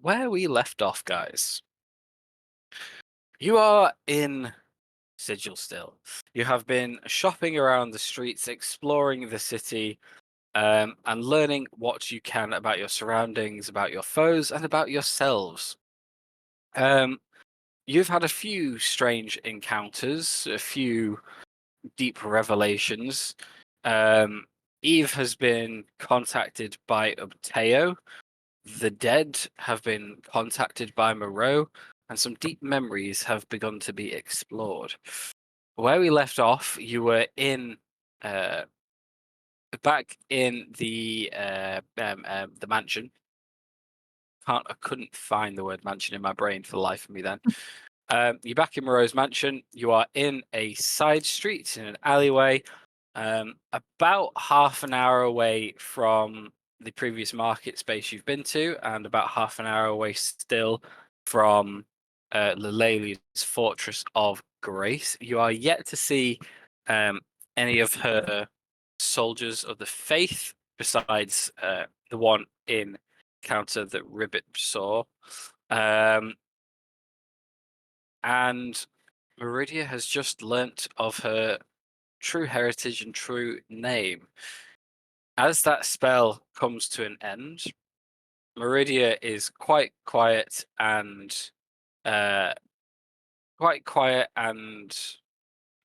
where we left off, guys, you are in Sigil still. You have been shopping around the streets, exploring the city, and learning what you can about your surroundings, about your foes, and about yourselves. Um, you've had a few strange encounters, a few deep revelations. Um, Eve has been contacted by Ubteo. The dead have been contacted by Moreau, and some deep memories have begun to be explored. Where we left off, you were in back in the mansion. I couldn't find the word mansion in my brain for the life of me then. You're back in Moreau's mansion. You are in a side street in an alleyway, about half an hour away from the previous market space you've been to, and about half an hour away still from Lillaeliya's Fortress of Grace. You are yet to see any of her soldiers of the faith besides the one in counter that Ribbit saw. And Meridia has just learnt of her true heritage and true name. As that spell comes to an end, Meridia is uh, quite quiet and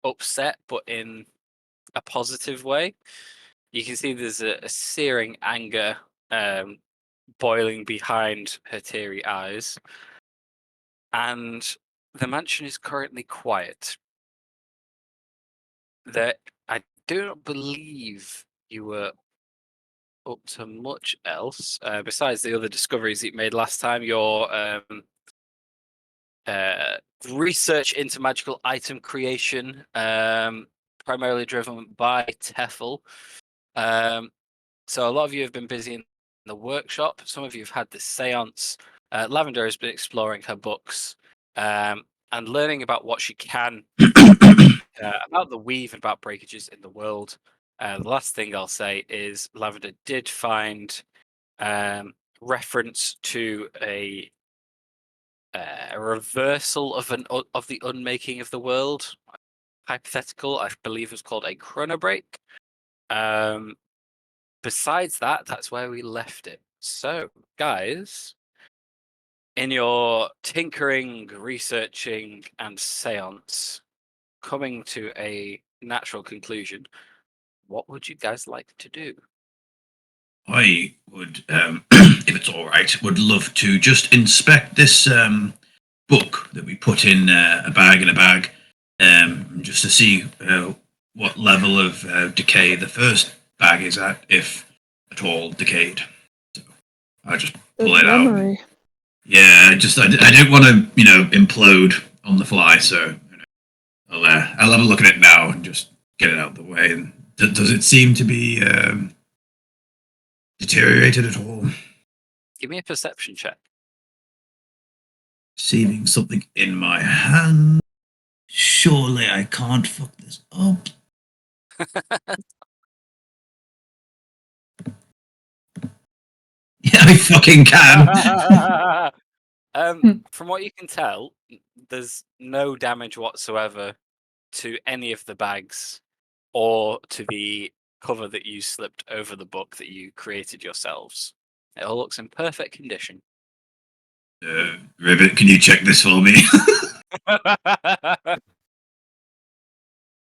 upset, but in a positive way. You can see there's a searing anger boiling behind her teary eyes, and the mansion is currently quiet. That I do not believe you were up to much else besides the other discoveries that you made last time. Your research into magical item creation, primarily driven by Teffel. So a lot of you have been busy in the workshop. Some of you have had this seance. Lavender has been exploring her books and learning about what she can about the weave and about breakages in the world. The last thing I'll say is Lavender did find reference to a reversal of the unmaking of the world. Hypothetical, I believe, was called a chronobreak. Besides that, that's where we left it. So, guys, in your tinkering, researching, and seance, coming to a natural conclusion, what would you guys like to do? I would, if it's all right, would love to just inspect this book that we put in a bag, just to see what level of decay the first bag is at, if at all decayed. So I just pull Good it out. memory. Yeah, I didn't want to, implode on the fly, so I'll have a look at it now and just get it out of the way. And does it seem to be deteriorated at all? Give me a perception check. Receiving something in my hand. Surely I can't fuck this up. Yeah, I fucking can. From what you can tell, there's no damage whatsoever to any of the bags or to the cover that you slipped over the book that you created yourselves. It all looks in perfect condition. Ribbit, can you check this for me?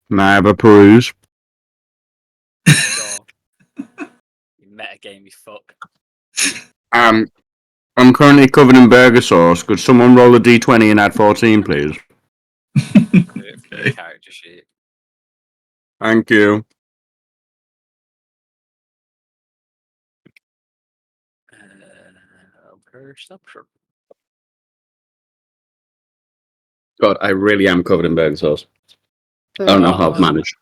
May I have a peruse? Sure. You metagame, you fuck. I'm currently covered in burger sauce. Could someone roll a d20 and add 14, please? Do it for your character sheet. Thank you. Perception. God, I really am covered in burger sauce. I don't know how I've managed.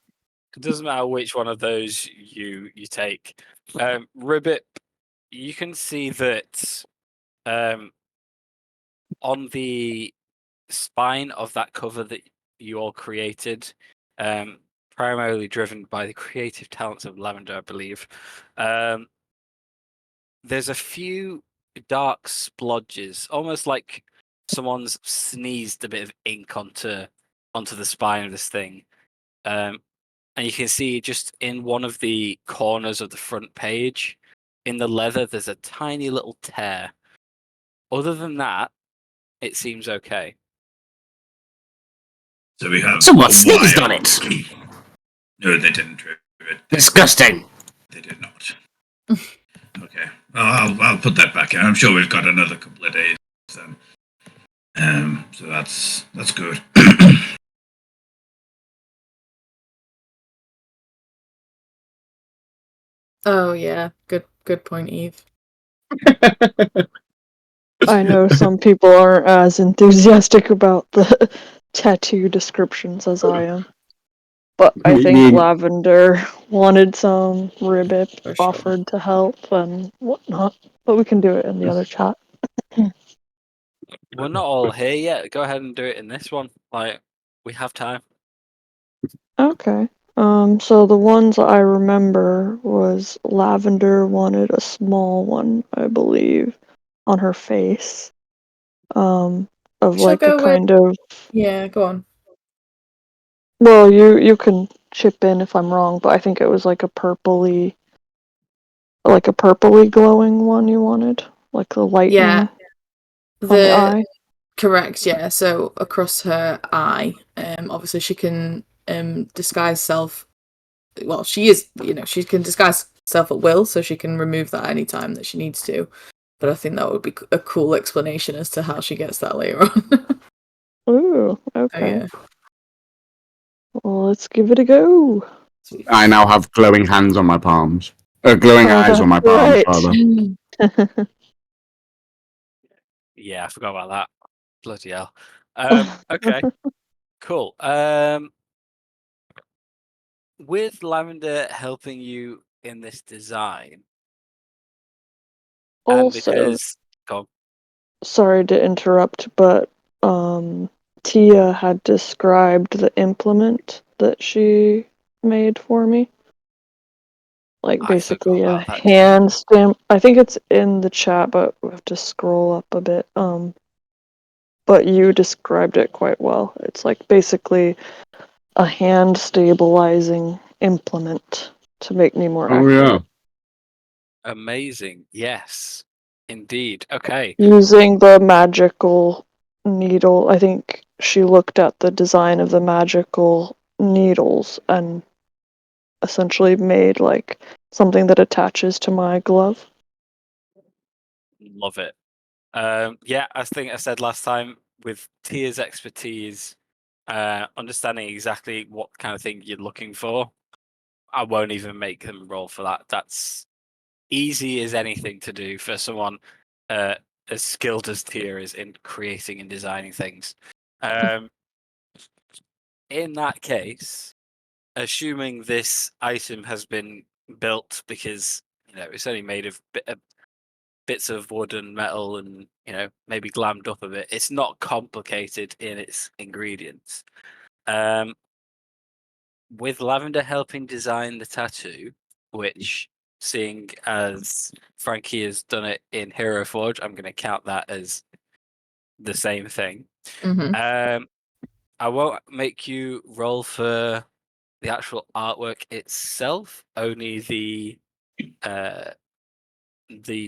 It doesn't matter which one of those you take. Ribbit, you can see that on the spine of that cover that you all created, primarily driven by the creative talents of Lavender, I believe, there's a few dark splodges, almost like someone's sneezed a bit of ink onto the spine of this thing. And you can see just in one of the corners of the front page, in the leather, there's a tiny little tear. Other than that, it seems okay. So we have. Someone sneezed on it. No, they didn't. Disgusting. They did not. Okay. Well, I'll put that back in. I'm sure we've got another couple of days then. So that's good. Oh yeah, good point, Eve. I know some people aren't as enthusiastic about the tattoo descriptions as I am. But I think Lavender wanted some, Ribbit For sure. offered to help and whatnot. But we can do it in the other chat. We're not all here yet. Go ahead and do it in this one. Like, we have time. Okay. So the ones I remember was Lavender wanted a small one, I believe, on her face. Of Shall like go a with- kind of. Yeah, go on. Well, you can chip in if I'm wrong, but I think it was like a purpley glowing one you wanted, like the lightning Yeah. on the eye. Correct, yeah. So across her eye, obviously she can disguise self. Well, she can disguise self at will, so she can remove that anytime that she needs to. But I think that would be a cool explanation as to how she gets that later on. Ooh, Oh, okay. yeah. Well, let's give it a go. I now have glowing hands on my palms. Glowing eyes on my palms, rather. Yeah, I forgot about that. Bloody hell. Okay, cool. With Lavender helping you in this design, and Also, because sorry to interrupt, but Tia had described the implement that she made for me. Like I basically forgot a about that too. hand stamp. I think it's in the chat, but we have to scroll up a bit. But you described it quite well. It's like basically a hand stabilizing implement to make me more Oh, accurate. yeah. Amazing. Yes, indeed. Okay. Using the magical needle, I think she looked at the design of the magical needles and essentially made like something that attaches to my glove. Love it. Yeah, I think I said last time with Tia's expertise, understanding exactly what kind of thing you're looking for, I won't even make them roll for that. That's easy as anything to do for someone as skilled as Tia is in creating and designing things. In that case, assuming this item has been built because it's only made of bits of wood and metal and maybe glammed up a bit, it's not complicated in its ingredients. With Lavender helping design the tattoo, which seeing as Frankie has done it in Hero Forge, I'm going to count that as the same thing. Mm-hmm. I won't make you roll for the actual artwork itself, only the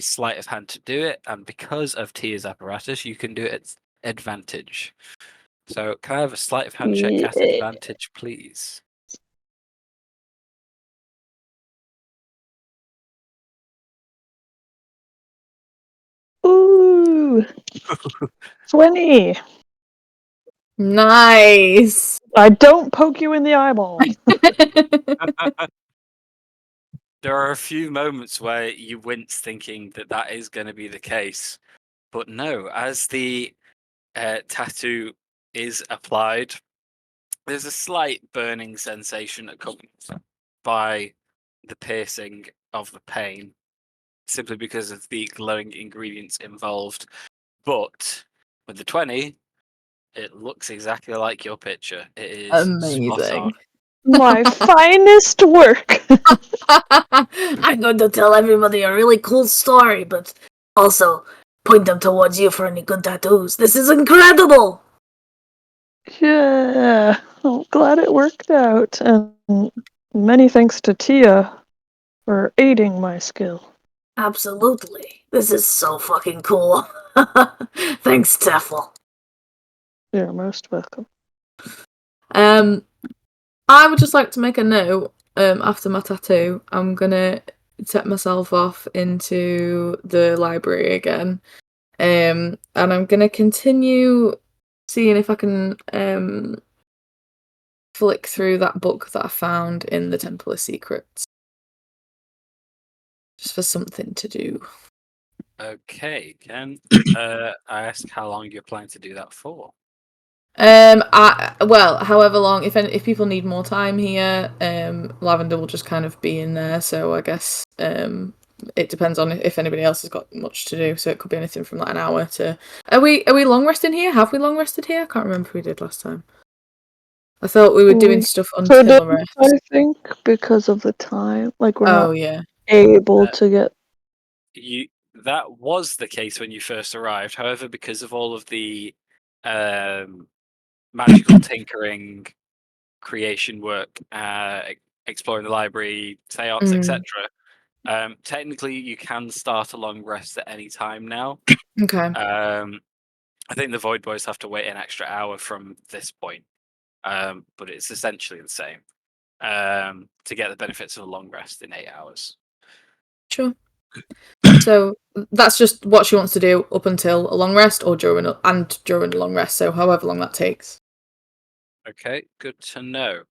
sleight of hand to do it, and because of Tia's apparatus, you can do it at advantage. So can I have a sleight of hand check at advantage, please? Ooh, 20. Nice. I don't poke you in the eyeball. There are a few moments where you wince thinking that is going to be the case, but no, as the tattoo is applied, there's a slight burning sensation accompanied by the piercing of the pain, simply because of the glowing ingredients involved. But with the 20, it looks exactly like your picture. It is spot Amazing. on. My finest work. I'm going to tell everybody a really cool story, but Also, point them towards you for any good tattoos. This is incredible! Yeah, I'm glad it worked out, and many thanks to Tia for aiding my skill. Absolutely. This is so fucking cool. Thanks, Teffel. You're most welcome. I would just like to make a note. After my tattoo, I'm gonna set myself off into the library again, and I'm gonna continue seeing if I can flick through that book that I found in the Temple of Secrets, just for something to do. Okay, Ken. I asked how long you're planning to do that for. However long. If people need more time here, Lavender will just kind of be in there. So I guess it depends on if anybody else has got much to do. So it could be anything from like an hour to. Are we long resting here? Have we long rested here? I can't remember if we did last time. I thought we were doing stuff until Couldn't, the rest. I think, because of the time. Like, we're not Yeah. able to get. That was the case when you first arrived. However, because of all of the magical tinkering, creation work, exploring the library, seance, etc. Technically, you can start a long rest at any time now. Okay. I think the Void Boys have to wait an extra hour from this point, but it's essentially the same to get the benefits of a long rest in 8 hours. Sure. So that's just what she wants to do up until a long rest, or during a long rest. So however long that takes. Okay, good to know.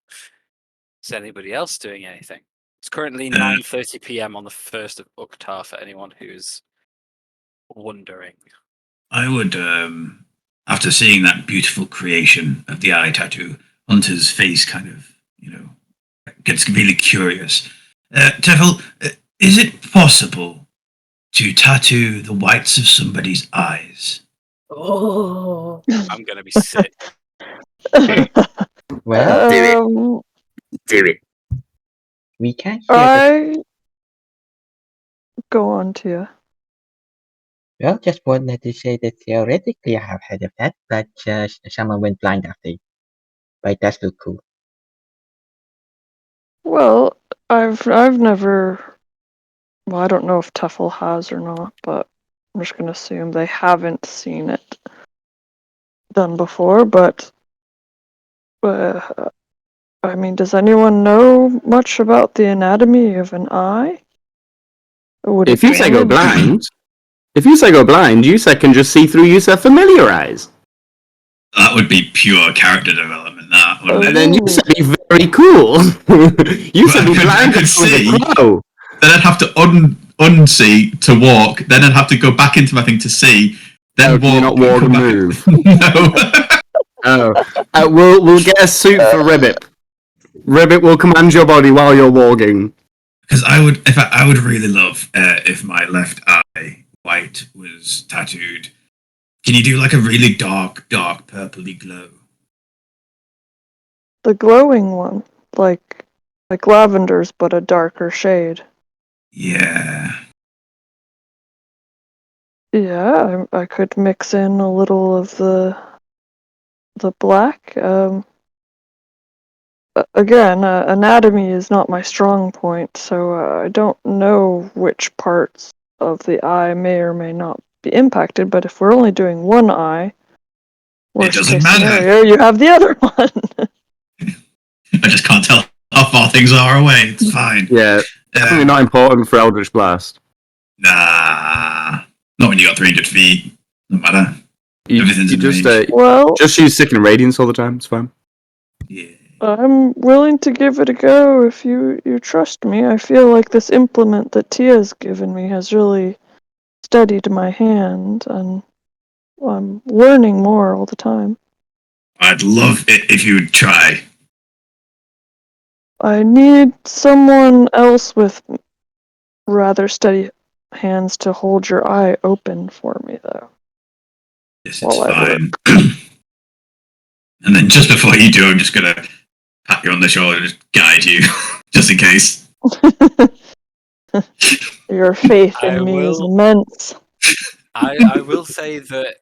Is anybody else doing anything? It's currently 9:30 p.m. on the 1st of Uktar for anyone who's wondering. I would, after seeing that beautiful creation of the eye tattoo, Hunter's face kind of, gets really curious. Tefel, is it possible to tattoo the whites of somebody's eyes? Oh. I'm going to be sick. Well, do it. We can't hear the... Go on, Tia. Well, just wanted to say that theoretically I have heard of that, but someone went blind after. But that's still cool. Well, I've never. Well, I don't know if Teffel has or not, but I'm just gonna assume they haven't seen it done before. But I mean, does anyone know much about the anatomy of an eye? If you say go blind, Yusef can just see through Yusef's familiar eyes. That would be pure character development, that, wouldn't it? And then Yusef would be very cool. Yusef would be blind could see. The crow. Then I'd have to unsee to walk. Then I'd have to go back into my thing to see. Then walk. Can you not walk and move? No. We'll get a suit for Ribbit. Ribbit will command your body while you're walking. Because I would really love if my left eye white was tattooed. Can you do like a really dark purpley glow? The glowing one, like lavender's, but a darker shade. Yeah. Yeah, I could mix in a little of the black. Again, anatomy is not my strong point, so I don't know which parts of the eye may or may not be impacted. But if we're only doing one eye, worst doesn't case matter. scenario, you have the other one. I just can't tell how far things are away. It's fine. Yeah, definitely not important for Eldritch Blast. Nah, not when you got 300 feet. No matter. Everything's in range. Just use Sick and Radiance all the time. It's fine. Yeah. I'm willing to give it a go if you trust me. I feel like this implement that Tia's given me has really steadied my hand, and I'm learning more all the time. I'd love it if you would try. I need someone else with rather steady hands to hold your eye open for me, though. Yes, it's fine. And then just before you do, I'm just going to pat you on the shoulder and just guide you, just in case. Your faith in me is immense. I will say that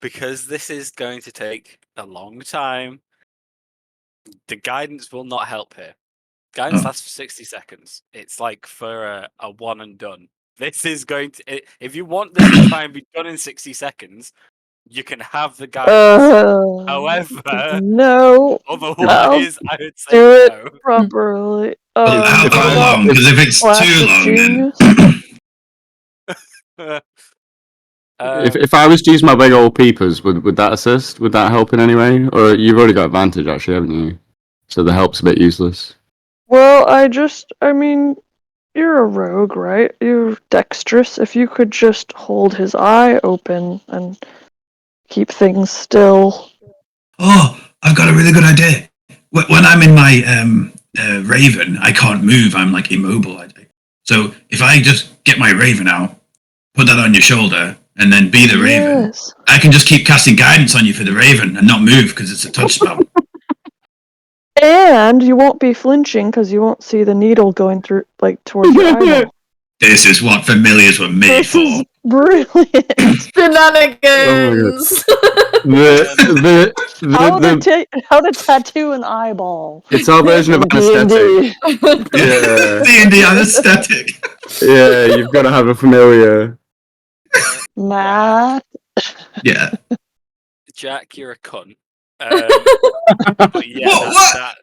because this is going to take a long time, the guidance will not help here. Guidance Oh. lasts for 60 seconds. It's like for a one and done. This is going to. If you want this to try and be done in 60 seconds, you can have the guidance. However, no, otherwise, I would say do it no. properly. How What about long? Because if it's Flash too of long, Genius? then If I was to use my big old peepers, would that assist? Would that help in any way? Or you've already got advantage, actually, haven't you? So the help's a bit useless. Well, I mean, you're a rogue, right? You're dexterous. If you could just hold his eye open and keep things still. oh, I've got a really good idea. When I'm in my raven, I can't move. I'm like immobile. So if I just get my raven out, put that on your shoulder, and then be the raven, Yes. I can just keep casting guidance on you for the raven and not move because it's a touch spell. And you won't be flinching because you won't see the needle going through, like, towards your eyeball. This is what familiars were made This for. is brilliant. Shenanigans! How to tattoo an eyeball? It's our version of anesthetic. Yeah, D&D anesthetic. yeah, you've got to have a familiar. Math. Yeah. Jack, you're a cunt. But yeah, What?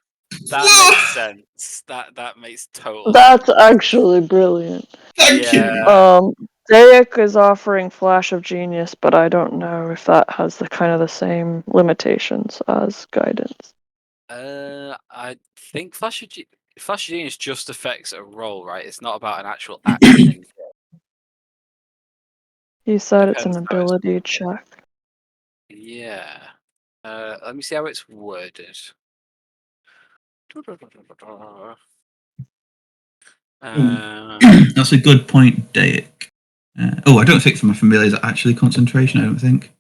that makes sense. That makes total That's sense. actually brilliant. Thank you. Dayak is offering Flash of Genius, but I don't know if that has the same limitations as guidance. I think Flash of Genius just affects a roll, right? It's not about an actual action. in- He said it's an Depends how it's- ability check. Yeah. Let me see how it's worded. That's a good point, Dayak. I don't think for my familiars are actually concentration, I don't think.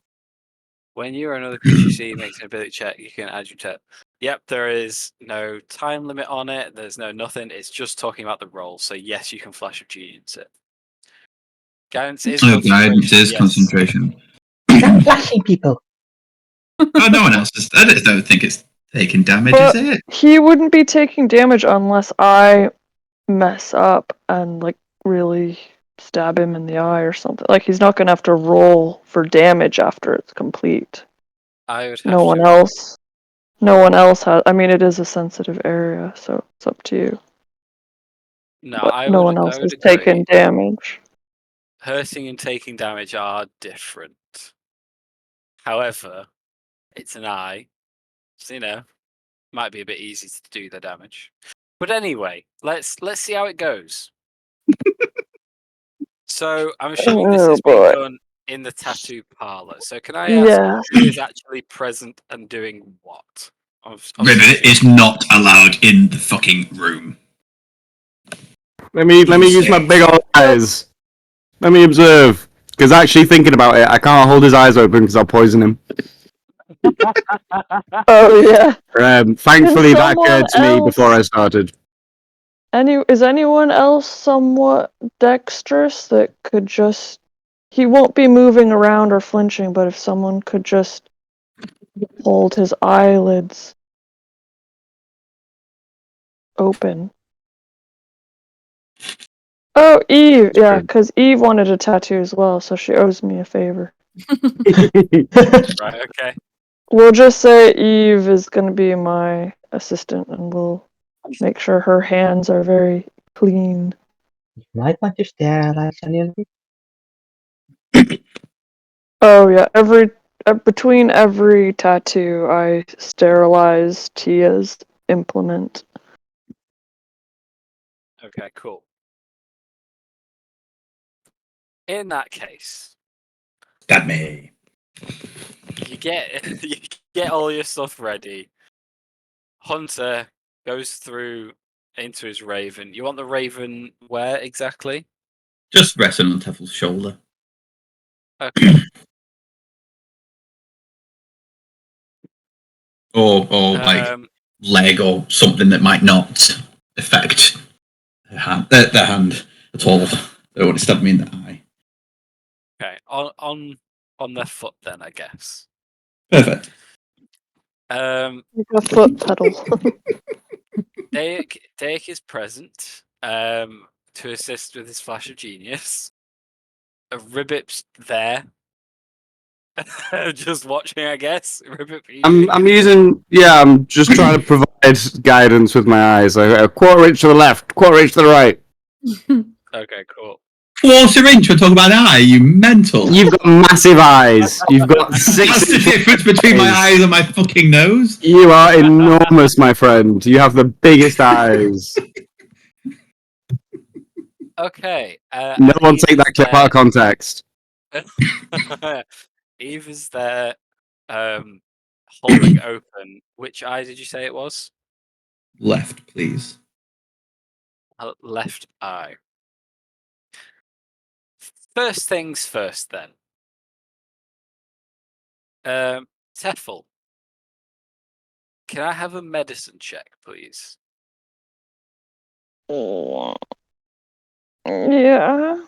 When you or another creature you see makes an ability check, you can add your tip. Yep, there is no time limit on it. There's no nothing. It's just talking about the roll. So yes, you can Flash of Genius it. Guidance is Guidance is yes. concentration. Stop flashing people. Oh, no one else is. I don't think it's taking damage, But is it? he wouldn't be taking damage unless I mess up and really stab him in the eye or something. Like, he's not gonna have to roll for damage after it's complete. I would have No one else has. I mean, it is a sensitive area, so it's up to you. No, But I no would, one I else would is agree. taking damage. Hurting and taking damage are different. However, it's an eye, so might be a bit easy to do the damage. But anyway, let's see how it goes. So I'm assuming this is being done in the tattoo parlor. So can I ask Yes. who is actually present and doing what? Ribbit is not allowed in the fucking room. Let me use my big old eyes. Let me observe. Because actually thinking about it, I can't hold his eyes open because I'll poison him. Oh yeah. Thankfully, that someone occurred to me before I else- started. Is anyone else somewhat dexterous that could just? He won't be moving around or flinching, but if someone could just hold his eyelids open. Oh, Eve, yeah, because Eve wanted a tattoo as well, so she owes me a favor. Right, okay. We'll just say Eve is going to be my assistant, and we'll make sure her hands are very clean. You might want to sterilize a little bit. Oh yeah, between every tattoo, I sterilize Tia's implement. Okay, cool. In that case, Stab me. you get all your stuff ready. Hunter goes through into his raven. You want the raven where exactly? Just resting on Teffel's shoulder. Okay. Or leg or something that might not affect their hand at all. They don't want to stab me in the eye. on their foot then, I guess. Perfect. Like a foot pedal. Daek is present to assist with his flash of genius. Ribbit's there. Just watching, I guess. Ribbit, I'm using. Yeah, I'm just trying to provide guidance with my eyes. A quarter inch to the left, quarter inch to the right. Okay, cool. Quarter inch, we're talking about an eye, you mental. You've got massive eyes. You've got That's 6 the difference between my eyes and my fucking nose. You are enormous, my friend. You have the biggest eyes. Okay. No and one take that clip out of context. Eva's there, holding open. Which eye did you say it was? Left, please. Left eye. First things first, then. Teffel, can I have a medicine check, please? Yeah.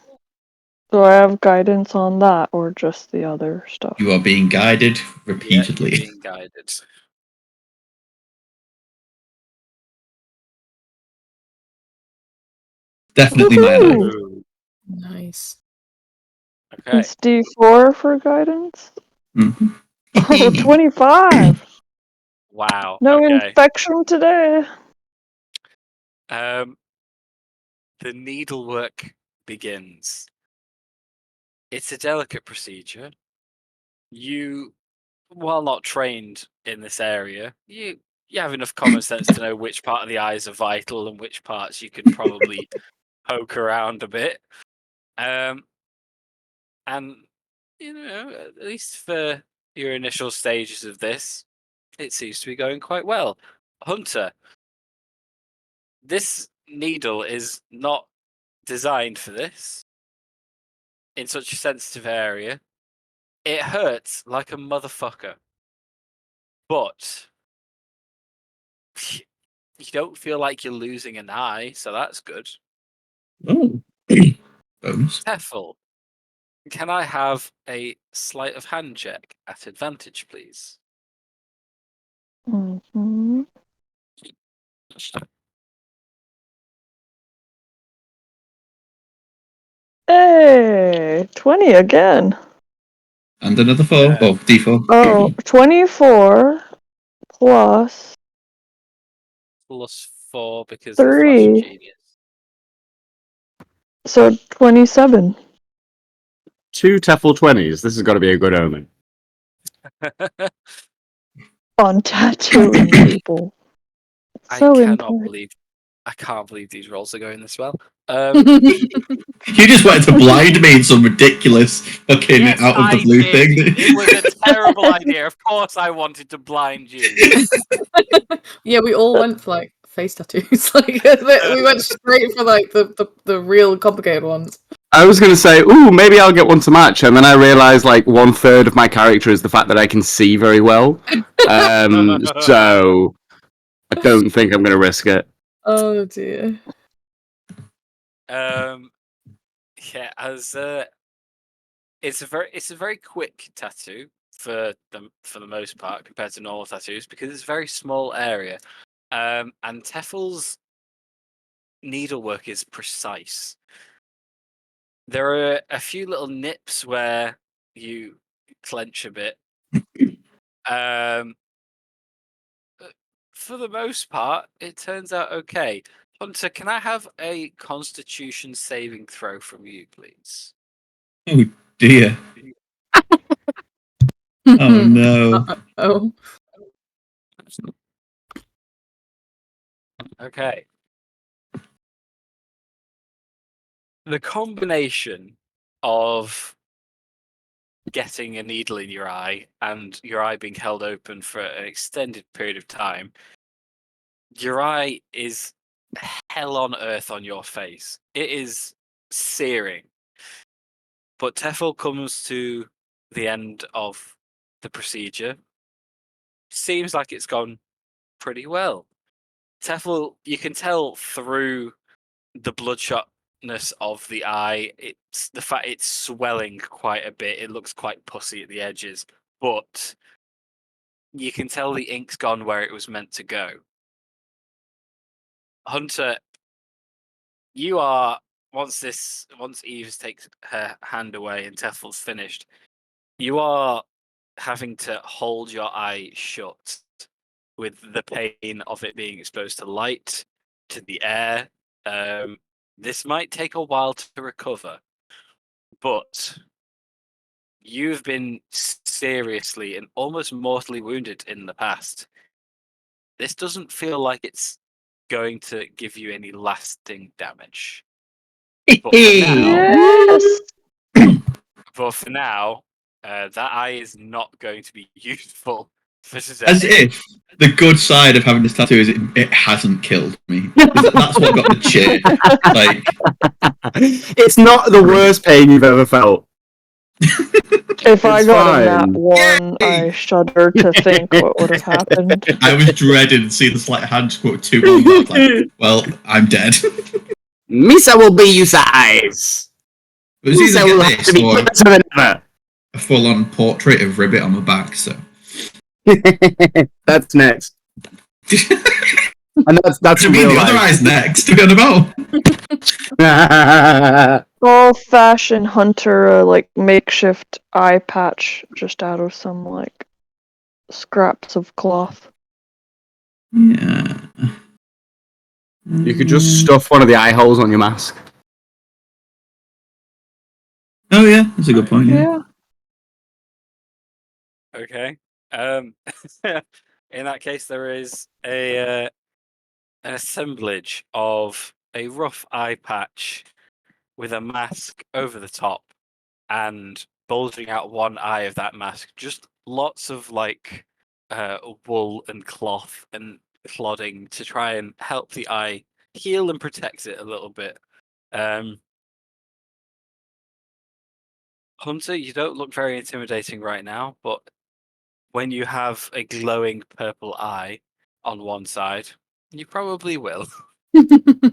Do I have guidance on that or just the other stuff? You are being guided Yeah, repeatedly. you're being guided. Definitely my eye. Woohoo! Ooh, Nice. okay. It's D4 for guidance. Mhm. Oh, 25. Wow. No Okay. infection today. The needlework begins. It's a delicate procedure. You, while not trained in this area, you have enough common sense to know which part of the eyes are vital and which parts you can probably poke around a bit. And at least for your initial stages of this, it seems to be going quite well. Hunter, this needle is not designed for this in such a sensitive area. It hurts like a motherfucker. But you don't feel like you're losing an eye, so that's good. Oh. Bonus. Teffel, can I have a sleight of hand check at advantage, please? Mm-hmm. Hey, 20 again. And another 4. Oh, D4. Oh, 24 plus Plus 4 because of flash of 3. genius. So 27. 2 Tefl 20s. This has got to be a good omen. On tattooing people. So important. I can't believe these rolls are going this well. You just wanted to blind me in some ridiculous fucking Yes, out of the I blue did. thing. It was a terrible idea. Of course, I wanted to blind you. Yeah, we all went for like face tattoos. Like we went straight for like the real complicated ones. I was going to say, ooh, maybe I'll get one to match, and then I realised like 1/3 of my character is the fact that I can see very well. So I don't think I'm going to risk it. Oh dear. Yeah, as it's a very quick tattoo for the most part compared to normal tattoos because it's a very small area. And Teffel's needlework is precise. There are a few little nips where you clench a bit. For the most part, it turns out okay. Hunter, can I have a Constitution saving throw from you, please? Oh dear. Oh no. Oh. Okay. The combination of getting a needle in your eye and your eye being held open for an extended period of time, your eye is hell on earth on your face. It is searing. But Teffel comes to the end of the procedure. Seems like it's gone pretty well. Teffel, you can tell through the bloodshot of the eye. It's the fact it's swelling quite a bit. It looks quite pussy at the edges, but you can tell the ink's gone where it was meant to go. Hunter, you are once Eve takes her hand away and Teffel's finished, you are having to hold your eye shut with the pain of it being exposed to light, to the air. This might take a while to recover, but you've been seriously and almost mortally wounded in the past. This doesn't feel like it's going to give you any lasting damage. But for now, Yes. but for now, that eye is not going to be useful for today. As if the good side of having this tattoo is it hasn't killed me. That's what got the cheer. Like, It's not the worst pain you've ever felt. If I It's got a nat fine. 1, I shudder to think what would have happened. I was dreading seeing the slight hand squirt too long. I was like, well, I'm dead. Misa will be your size. It was Misa either will get have to this be or better than ever. a full-on portrait of Ribbit on my back. So That's next. And that's should in be real the other life. eyes next. To be on about. Old-fashioned hunter, like makeshift eye patch just out of some like scraps of cloth. Yeah. You could just stuff one of the eye holes on your mask. Oh yeah, that's a good point. Yeah. Okay. In that case, there is an assemblage of a rough eye patch with a mask over the top, and bulging out one eye of that mask. Just lots of like wool and cloth and clodding to try and help the eye heal and protect it a little bit. Hunter, you don't look very intimidating right now, but when you have a glowing purple eye on one side, you probably will.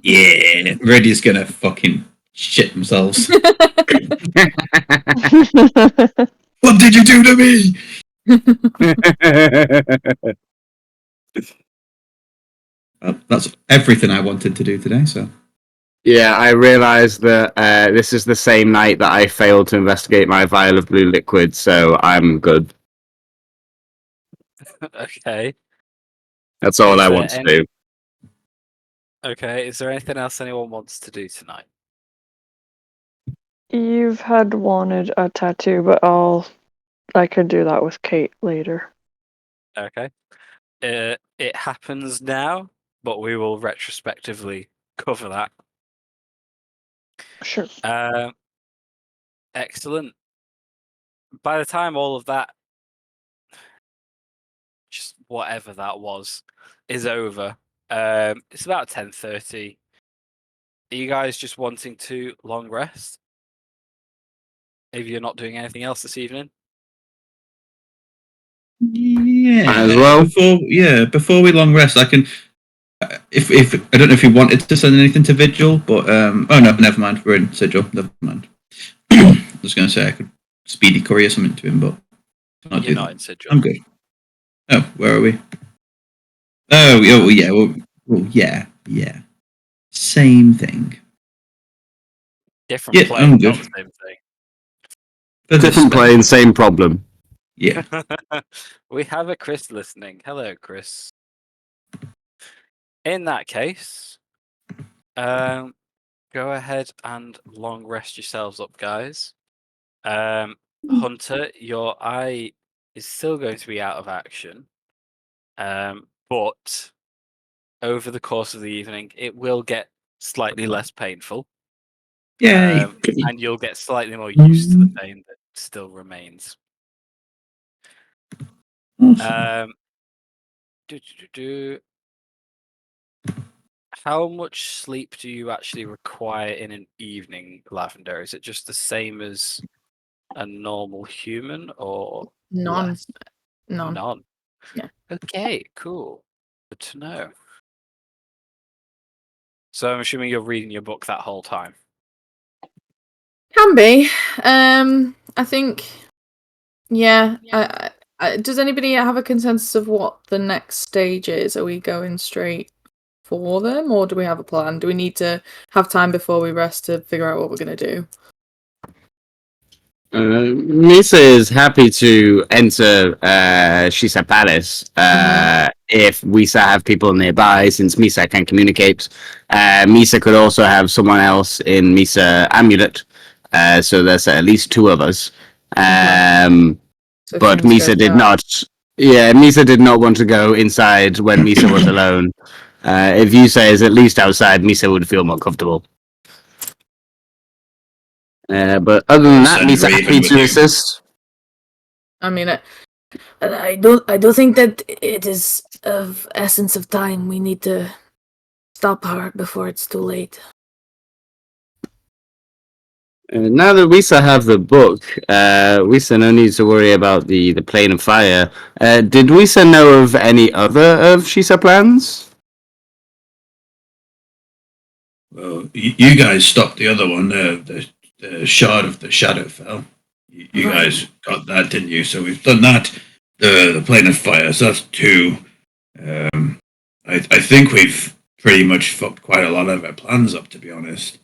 Yeah. Reddy's gonna fucking shit themselves. What did you do to me? Well, that's everything I wanted to do today. So Yeah, I realised that this is the same night that I failed to investigate my vial of blue liquid, so I'm good. Okay. That's all Is I there want to do. Okay, is there anything else anyone wants to do tonight? You've had wanted a tattoo, but I could do that with Kate later. Okay. It happens now, but we will retrospectively cover that. Sure. Excellent. By the time all of that, just whatever that was, is over, it's about 10:30. Are you guys just wanting to long rest? If you're not doing anything else this evening? yeah. Might as well. Before we long rest, I can. If I don't know if you wanted to send anything to Vigil, but oh no, never mind. We're in Sigil. Never mind. I was going to say I could speedy courier something to him, but I'll do You're that. not in Sigil. I'm good. Oh, where are we? Oh, yeah. Well, yeah. Same thing. Different Yeah, plane, I'm not good. the same thing. For this Different spell. plane, same problem. Yeah. We have a Chris listening. Hello, Chris. In that case, go ahead and long rest yourselves up, guys. Hunter, your eye is still going to be out of action, but over the course of the evening, it will get slightly less painful. Yay. And you'll get slightly more used to the pain that still remains. Awesome. How much sleep do you actually require in an evening, Lavender? Is it just the same as a normal human, or None. less? None. None. Yeah. Okay, cool. Good to know. So I'm assuming you're reading your book that whole time. Can be. I think. Yeah. Does anybody have a consensus of what the next stage is? Are we going straight for them, or do we have a plan? Do we need to have time before we rest to figure out what we're going to do? Misa is happy to enter Shisa Palace if Misa have people nearby, since Misa can communicate. Misa could also have someone else in Misa Amulet, so there's at least 2 of us. So But things Misa go did south. not. Yeah, Misa did not want to go inside when Misa was alone. If Yusa is at least outside, Misa would feel more comfortable. But other than that, Send Misa Raven happy with to you. assist. I mean, I do think that it is of essence of time. We need to stop her before it's too late. Now that Wisa have the book, Wisa no need to worry about the plane of fire. Did Wisa know of any other of Shisa plans? Well, you guys stopped the other one, the shard of the Shadowfell. You Right. guys got that, didn't you? So we've done that. The plane of fire. So that's 2. I think we've pretty much fucked quite a lot of our plans up, to be honest.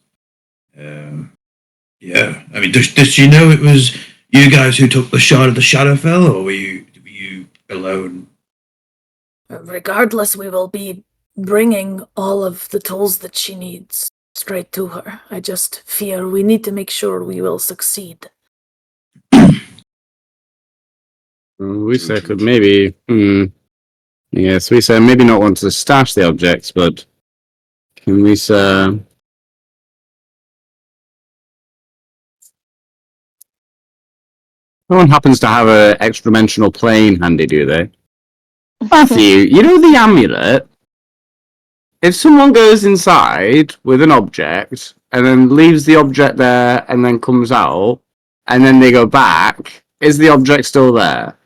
Yeah. I mean, does she know it was you guys who took the shard of the Shadowfell, or were you alone? Regardless, we will be bringing all of the tools that she needs straight to her. I just fear we need to make sure we will succeed. Wisa could maybe. Yes, Wisa maybe not want to stash the objects, but can Wisa? No one happens to have an extra-dimensional plane handy, do they? Matthew, you know the amulet? If someone goes inside with an object and then leaves the object there and then comes out and then they go back, is the object still there?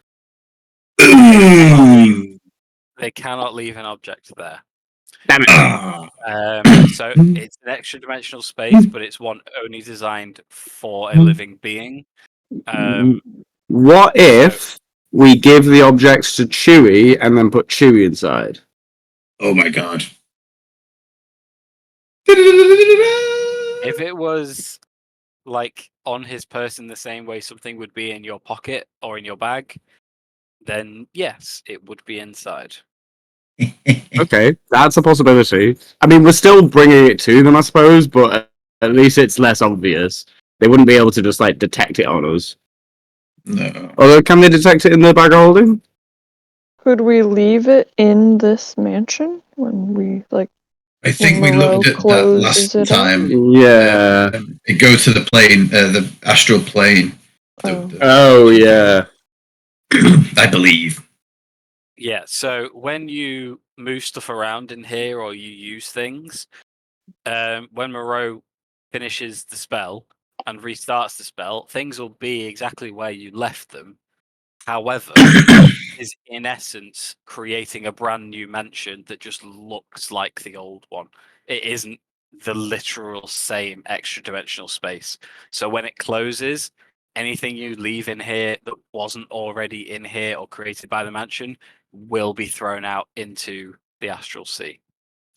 They cannot leave an object there. Damn it. So it's an extra dimensional space, but it's one only designed for a living being. What if we give the objects to Chewie and then put Chewie inside? Oh my god. If it was like on his person the same way something would be in your pocket or in your bag, then yes, it would be inside. Okay, that's a possibility. I mean, we're still bringing it to them, I suppose, but at least it's less obvious. They wouldn't be able to just like detect it on us. No. Although, can they detect it in the bag of holding? Could we leave it in this mansion when we like? I think we Moreau looked at that closes last it out? time. Yeah. It goes to the plane, the astral plane. Oh, yeah. I believe. Yeah, so when you move stuff around in here or you use things, when Moreau finishes the spell and restarts the spell, things will be exactly where you left them. However, is in essence creating a brand new mansion that just looks like the old one. It isn't the literal same extra dimensional space. So when it closes, anything you leave in here that wasn't already in here or created by the mansion will be thrown out into the astral sea.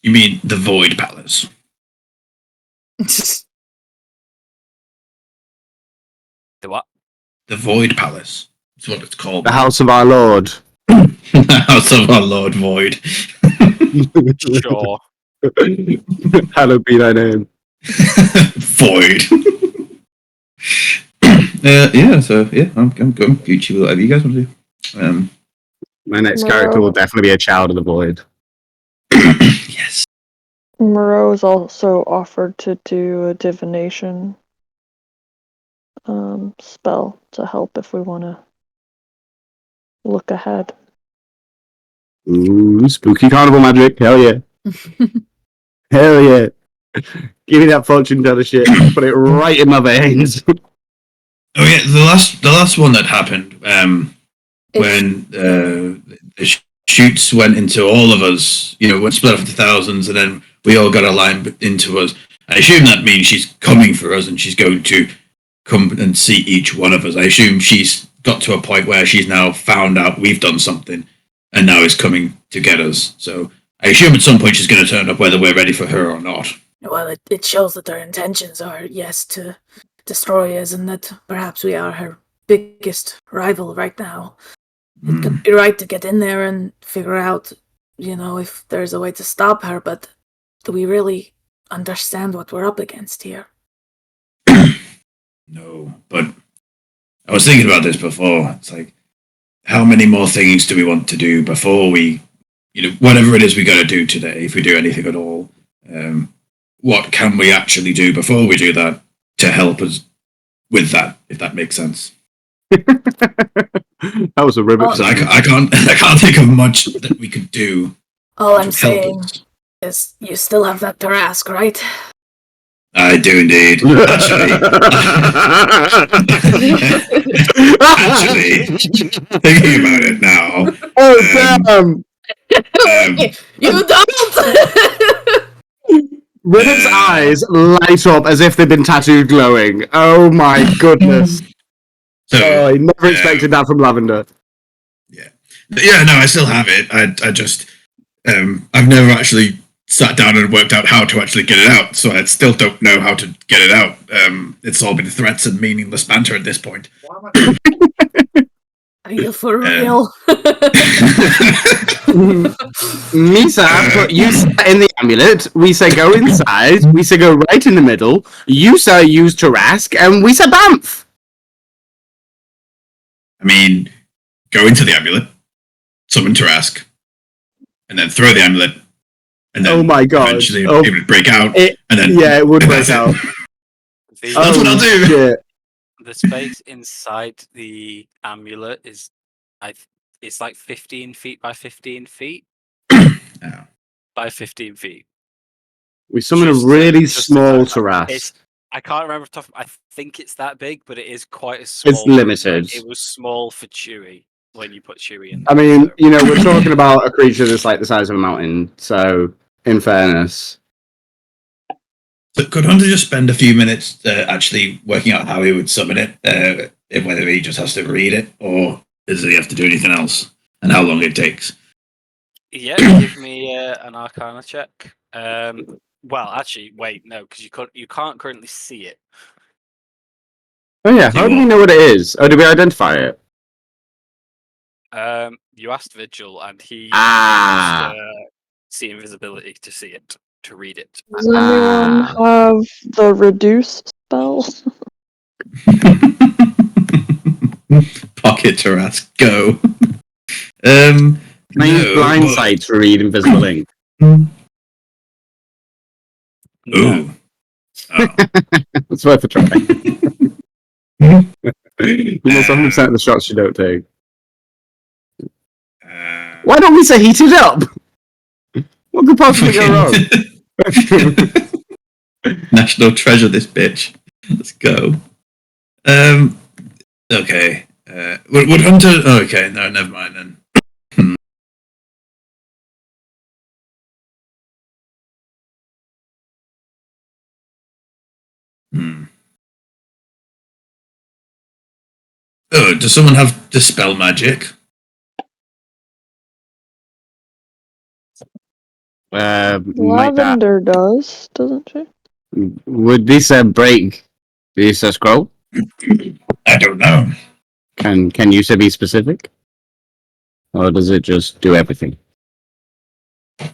You mean the Void Palace? The what? The Void Palace. That's what it's called. The House of Our Lord. The House of Our Lord Void. Sure. Hallowed be thy name. Void. Yeah, so yeah, I'm going Gucci, whatever you guys want to do. My next character will definitely be a child of the void. Yes. Moreau is also offered to do a divination spell to help if we want to look ahead. Ooh, spooky carnival magic. Hell yeah. Hell yeah. Give me that fortune teller shit. Put it right in my veins. Oh yeah, the last one that happened when the shoots went into all of us, went split up into thousands, and then we all got aligned into us. I assume that means she's coming for us and she's going to come and see each one of us. I assume she's got to a point where she's now found out we've done something and now is coming to get us. So I assume at some point she's going to turn up whether we're ready for her or not. Well, it shows that their intentions are, yes, to destroy us, and that perhaps we are her biggest rival right now. It could be right to get in there and figure out, if there's a way to stop her, but do we really understand what we're up against here? No, but I was thinking about this before. It's like, how many more things do we want to do before we, whatever it is we got to do today, if we do anything at all, what can we actually do before we do that to help us with that, if that makes sense? That was a ribbit. So I can't think of much that we could do. All I'm saying is you still have that Tarask, right? I do indeed. Actually, thinking about it now. Oh, damn! You don't! Ribbit's eyes light up as if they've been tattooed glowing. Oh my goodness. So, I never expected that from Lavender. Yeah, no, I still have it. I just, I've never actually sat down and worked out how to actually get it out, so I still don't know how to get it out. It's all been threats and meaningless banter at this point. Are you for real? Misa put Yusa in the amulet. We say go inside. We say go right in the middle. Yusa used Tarask, and we said Bamf. I mean, go into the amulet, summon Tarask, and then throw the amulet, and then oh my god! Eventually, it would break out, and then it would break out. That's what I'll do. Shit. The space inside the amulet is, it's like 15 feet by 15 feet. By 15 feet. We summon Just a really just small about- Tarask. I can't remember off the top. I think it's that big, but it is quite a small. It's limited. It was small for Chewie when you put Chewie in. I mean, so- we're talking about a creature that's like the size of a mountain. So, in fairness, So could Hunter just spend a few minutes actually working out how he would summon it, whether he just has to read it, or does he have to do anything else, and how long it takes? Yeah, give me an Arcana check. Well, actually, wait, no, because you can't currently see it. oh yeah, how do we know what it is? Oh, do we identify it? You asked Vigil, and he used see invisibility to see it, to read it. Does anyone have the reduce spell? Pocket Tarask, go. Can I use No, blind but- sight to read invisible ink? Ooh. Oh. It's worth a try. 70% of the shots you don't take. Why don't we say heat it up? What could possibly go wrong? National treasure, this bitch. Let's go. Okay. Would Hunter? Oh, okay, no, never mind then. Oh, does someone have dispel magic? Might that, Lavender does, doesn't she? would this break this scroll? I don't know. Can you be specific? Or does it just do everything? I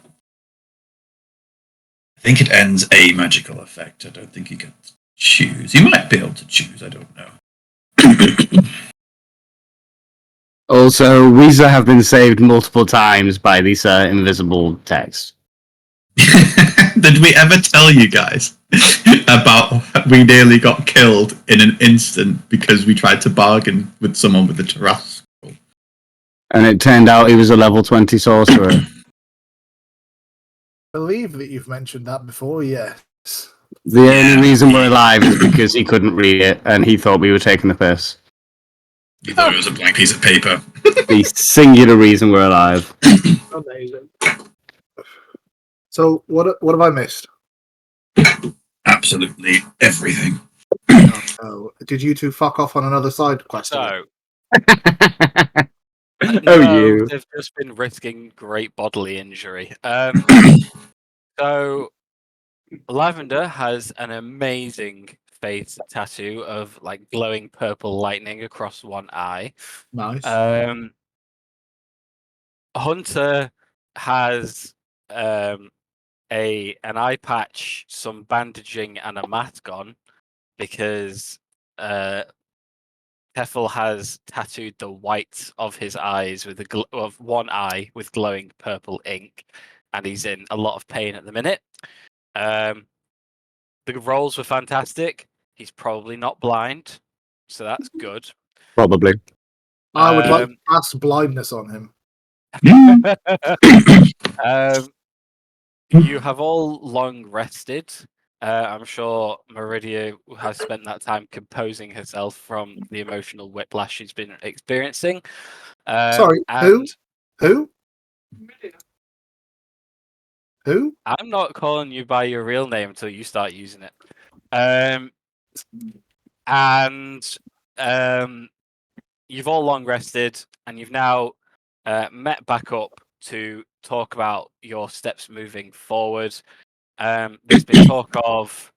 think it ends a magical effect. I don't think you can choose. You might be able to choose. I don't know. Also, Weezer have been saved multiple times by this invisible text. Did we ever tell you guys about we nearly got killed in an instant because we tried to bargain with someone with the Tarask? And it turned out he was a level 20 sorcerer. I believe that you've mentioned that before, yes. The only reason we're alive is because he couldn't read it and he thought we were taking the piss. You thought it was a blank piece of paper. The singular reason we're alive. Amazing. So, what have I missed? Absolutely everything. Oh, no. Did you two fuck off on another side quest? So, Oh, no, you. they've just been risking great bodily injury. So, Lavender has an amazing face tattoo of like glowing purple lightning across one eye. Nice. Hunter has an eye patch, some bandaging, and a mask on because Teffel has tattooed the white of his eyes with of one eye with glowing purple ink, and he's in a lot of pain at the minute. The rolls were fantastic. He's probably not blind, so that's good. Probably. I would like to cast blindness on him. You have all long rested. I'm sure Meridia has spent that time composing herself from the emotional whiplash she's been experiencing. Sorry, and Who? Who? I'm not calling you by your real name until you start using it. You've all long rested, and you've now met back up to talk about your steps moving forward. There's been talk of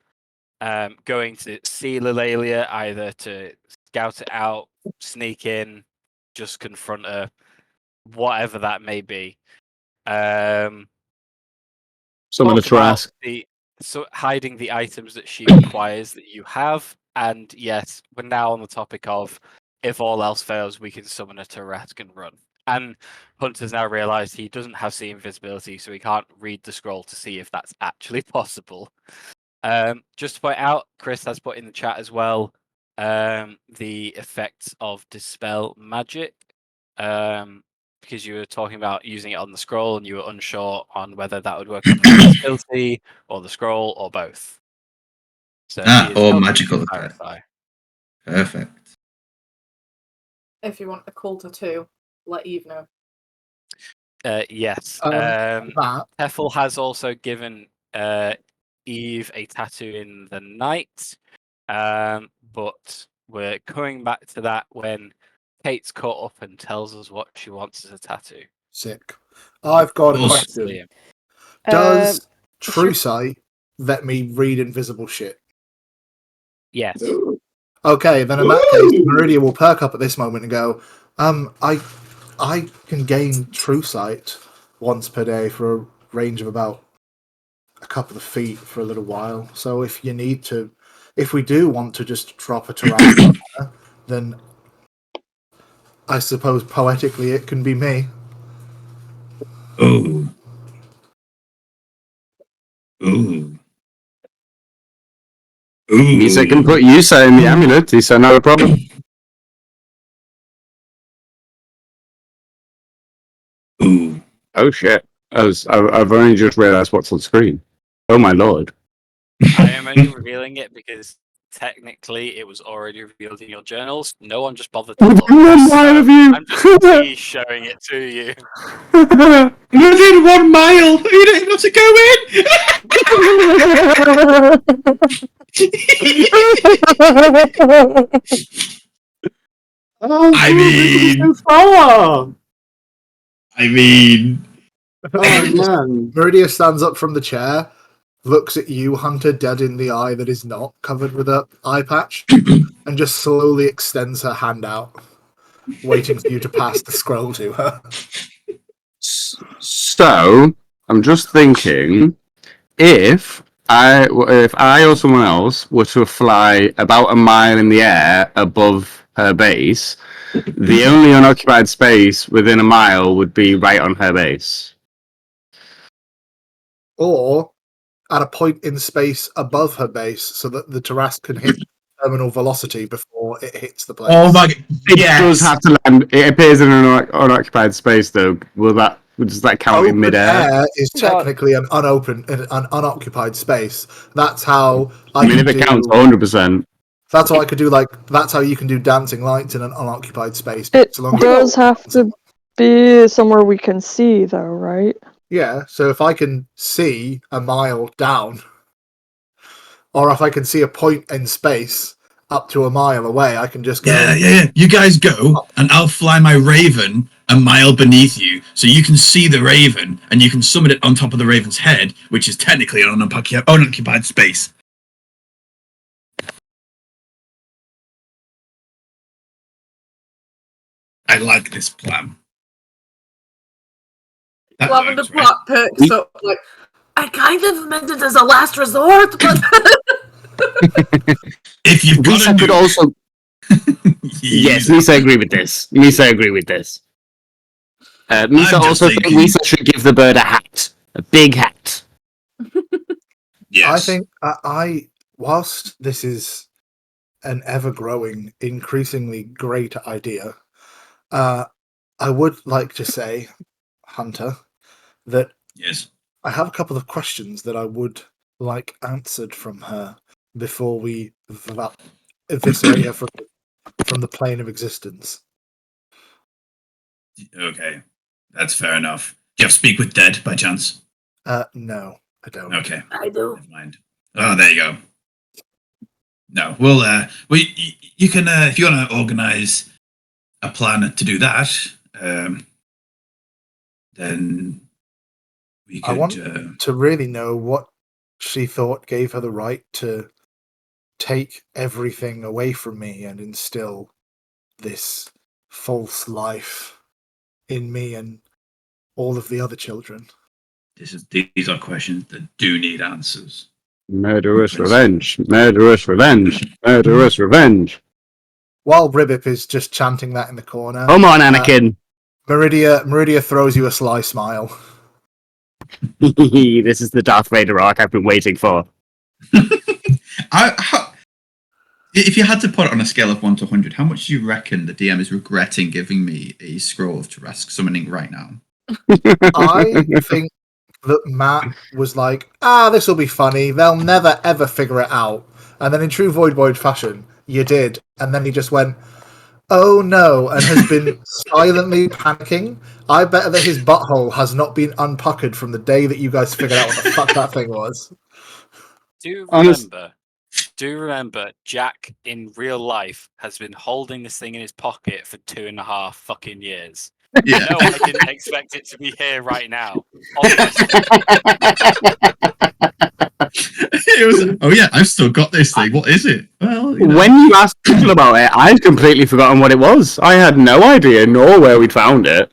going to see Lillaeliya, either to scout it out, sneak in, just confront her, whatever that may be. Someone Talk to about ask. hiding the items that she requires that you have, and yes, we're now on the topic of if all else fails, we can summon a Tarask and run. And Hunter's now realised he doesn't have see invisibility, so he can't read the scroll to see if that's actually possible. Just to point out, Chris has put in the chat as well the effects of Dispel Magic. Because you were talking about using it on the scroll and you were unsure on whether that would work on the invisibility or the scroll or both. So he is or helping magical to effect. clarify. Perfect. If you want a call to 2, let Eve know. Yes. That. Teffel has also given Eve a tattoo in the night, but we're coming back to that when Kate's caught up and tells us what she wants as a tattoo. Sick. I've got a Yes, question. Liam. Does True Sight let me read invisible shit? Yes. Okay, then in that case, Meridia will perk up at this moment and go, I can gain True Sight once per day for a range of about a couple of feet for a little while. So if we do want to just drop a Tarask on her, then I suppose poetically it can be me. Ooh. Ooh. Ooh. He said, can put Yusa in the amulet. He said, not a problem. Ooh. Oh, shit. I've only just realised what's on screen. Oh, my lord. I am only revealing it because technically it was already revealed in your journals. No one just bothered to look. Why of you? I'm just showing it to you. Within 1 mile! You don't even have to go in! Oh, I mean- so far. I mean... Oh, man. Meridia stands up from the chair, looks at you, Hunter, dead in the eye that is not covered with an eye patch, and just slowly extends her hand out, waiting for you to pass the scroll to her. So, I'm just thinking, if I or someone else were to fly about a mile in the air above her base, the only unoccupied space within a mile would be right on her base. Or at a point in space above her base so that the Tarask can hit terminal velocity before it hits the place. Oh my... It Yes! does have to land. It appears in an unoccupied space, though. Does that count in Open midair? air is technically an unoccupied space. That's how I mean, if it counts 100%. That's how I could do that's how you can do dancing lights in an unoccupied space. It So long as does have to be somewhere we can see, though, right? Yeah, so if I can see a mile down or if I can see a point in space up to a mile away, I can just go. Yeah. You guys go, and I'll fly my raven a mile beneath you, so you can see the raven, and you can summon it on top of the raven's head, which is technically an unoccupied space. I like this plan. That Lavender works, right? Plot perks up like, I kind of meant it as a last resort, but If you've got Lisa a could nuke, also. you Yes, use it. Misa agree with this. Misa agree with this. Misa I'm just also think thinking- Misa should give the bird a hat, a big hat. Yes. I think whilst this is an ever-growing, increasingly great idea, I would like to say, Hunter, that Yes. I have a couple of questions that I would like answered from her before we eviscerate her from the plane of existence. Okay. That's fair enough. Do you have Speak with Dead by chance? No, I don't. Okay. I do. Never mind. Oh, there you go. No, you can if you want to organize a plan to do that, then we could. I want to really know what she thought gave her the right to take everything away from me and instill this false life in me and all of the other children. These are questions that do need answers. Murderous revenge, murderous revenge, murderous revenge. While Ribbip is just chanting that in the corner, Come on, Anakin. Meridia throws you a sly smile. This is the Darth Vader arc I've been waiting for. If you had to put it on a scale of 1 to 100, how much do you reckon the DM is regretting giving me a scroll of Tarask summoning right now? I think that Matt was like, this will be funny. They'll never, ever figure it out. And then in true Void fashion, you did. And then he just went, oh no, and has been silently panicking. I bet that his butthole has not been unpuckered from the day that you guys figured out what the fuck that thing was. Do remember, Jack in real life has been holding this thing in his pocket for 2.5 fucking years. Yeah. No, I didn't expect it to be here right now. Obviously. It was, oh yeah, I've still got this thing. What is it? Well, When you asked people about it, I'd completely forgotten what it was. I had no idea nor where we'd found it.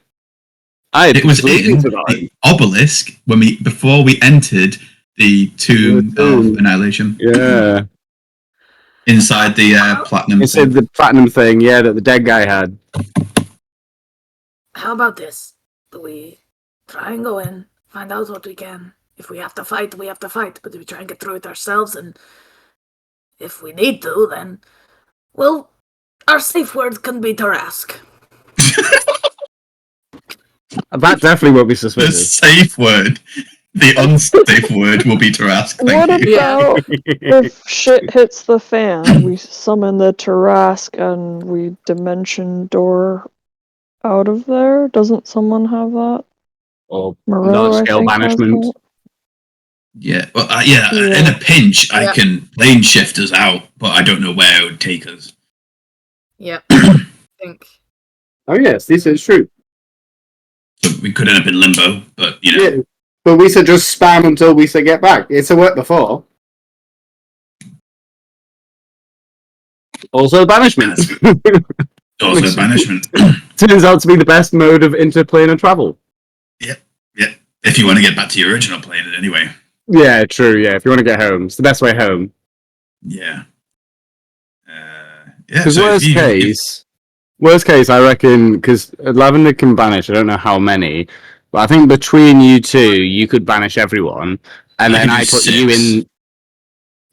it was completely in forgotten. the obelisk before we entered the tomb of annihilation. Yeah. Inside the platinum. It said the platinum thing, yeah, that the dead guy had. How about this? Do we try and go in, find out what we can? If we have to fight, we have to fight. But if we try and get through it ourselves, and if we need to, then, well, our safe word can be Tarask. That definitely won't be The suspicious. safe word. The unsafe word will be Tarask. What Thank you. about if shit hits the fan? We summon the Tarask and we dimension door out of there? Doesn't someone have that? Or Morello, I large-scale think, has banishment. that. Yeah, well, Yeah. in a pinch, I Yeah. can plane shift us out, but I don't know where it would take us. Yeah, I think. Oh yes, this is true. So we could end up in limbo, but you know. Yeah, but we said just spam until we say get back. It's a worked before. Also banishment. Also banishment. Turns out to be the best mode of interplanar travel. Yeah. If you want to get back to your original plane, anyway. Yeah, true. Yeah, if you want to get home, it's the best way home. Yeah. Because So worst case, I reckon, because Lavender can banish. I don't know how many, but I think between you two, you could banish everyone, and I then can do I put 6. you in.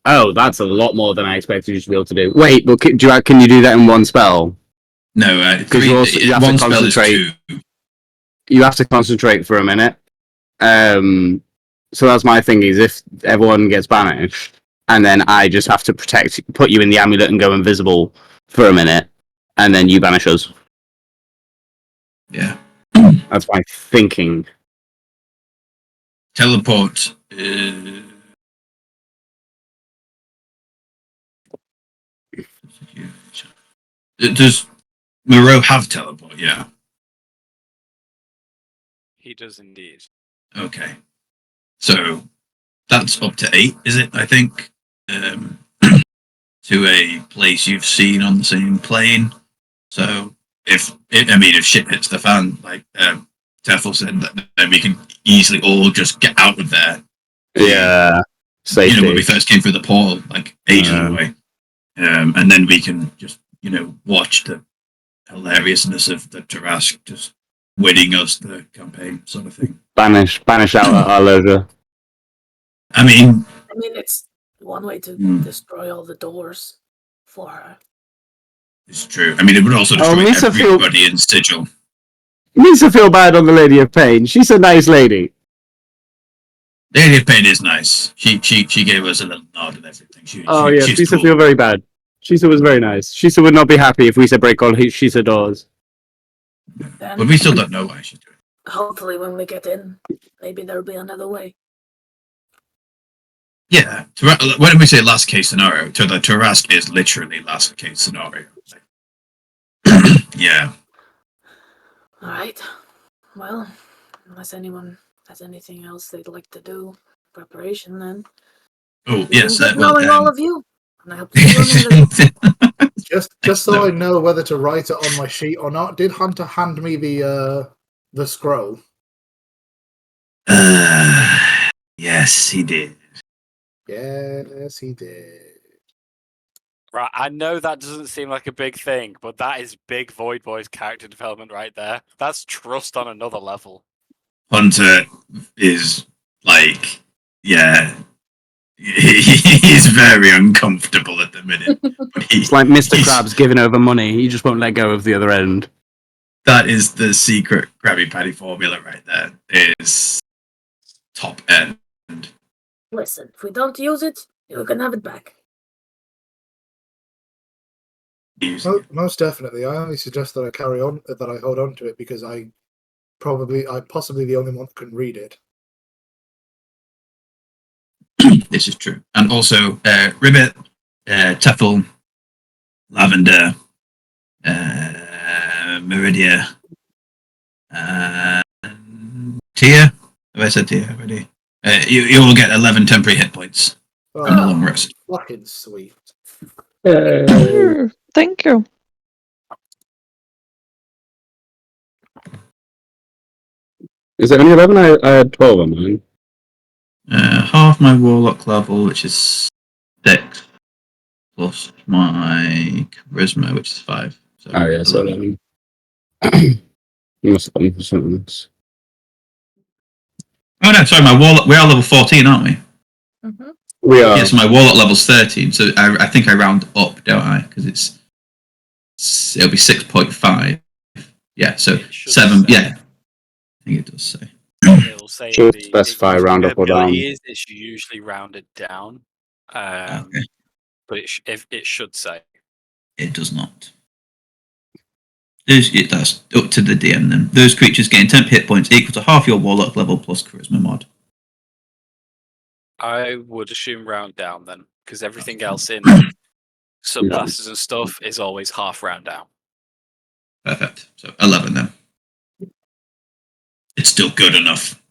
Oh, that's a lot more than I expected you to be able to do. Wait, but can you do that in one spell? No, Because you have one to spell is concentrate. 2. You have to concentrate for a minute. So that's my thing: is if everyone gets banished, and then I just have to put you in the amulet and go invisible for a minute, and then you banish us. Yeah. That's my thinking. Teleport. Does Moreau have teleport? Yeah. He does indeed. Okay. So that's up to 8, is it? I think. To a place you've seen on the same plane. So if shit hits the fan, like Tefel said, then we can easily all just get out of there. Yeah. You know, when we Safety. first came through the portal, like ages away, and then we can just watch the hilariousness of the Tarask just winning us the campaign, sort of thing. Banish out at our leisure. I mean, it's one way to destroy all the doors for her. it's true. I mean, it would also destroy everybody in Sigil. Misa feel bad on the Lady of Pain. She's a nice lady. Lady of Pain is nice. She gave us a little nod and everything. She's Shisa cool. feel very bad. Shisa was very nice. Shisa would not be happy if we said break all Shisa doors. Then, But we still don't know why she's doing it. Hopefully when we get in, maybe there'll be another way. Yeah. When we say last case scenario, the Tarask is literally last case scenario. Yeah. Alright. Well, unless anyone has anything else they'd like to do, preparation then. Oh, yes. Knowing all of you. And I hope to see you in Just so I know whether to write it on my sheet or not, did Hunter hand me the scroll? Yes, he did. Yes, he did. Right, I know that doesn't seem like a big thing, but that is big Void Boy's character development right there. That's trust on another level. Hunter is like, yeah, he's very uncomfortable at the minute. It's like Mr. Krabs giving over money. He just won't let go of the other end. That is the secret Krabby Patty formula right there. Is top end. Listen, if we don't use it, you can have it back. Most definitely. I only suggest that I carry on, that I hold on to it because I'm possibly the only one that can read it. This is true. And also, Ribbit, Tefel, Lavender, Meridia, Tia. Have I said Tia already? You will get 11 temporary hit points and a long rest. Fucking sweet. Thank you. Is it only 11? I had 12 on mine. Half my warlock level, which is 6, plus my charisma, which is 5. So Oh, yeah, so 11. You must have done for something else. Oh no, sorry, my warlock. We are level 14, aren't we? Mm-hmm. We are. Yes, my warlock level's 13, so I think I round up, don't I? Because it'll be 6.5. Yeah, so 7. Say. Yeah, I think it does say. It'll say Should specify round up or down. It's usually rounded down, Okay. but it should say. It does not. That's up to the DM then. Those creatures gain 10 hit points equal to half your warlock level plus charisma mod. I would assume round down then, because everything else in subclasses and stuff is always half round down. Perfect. So 11 then. It's still good enough.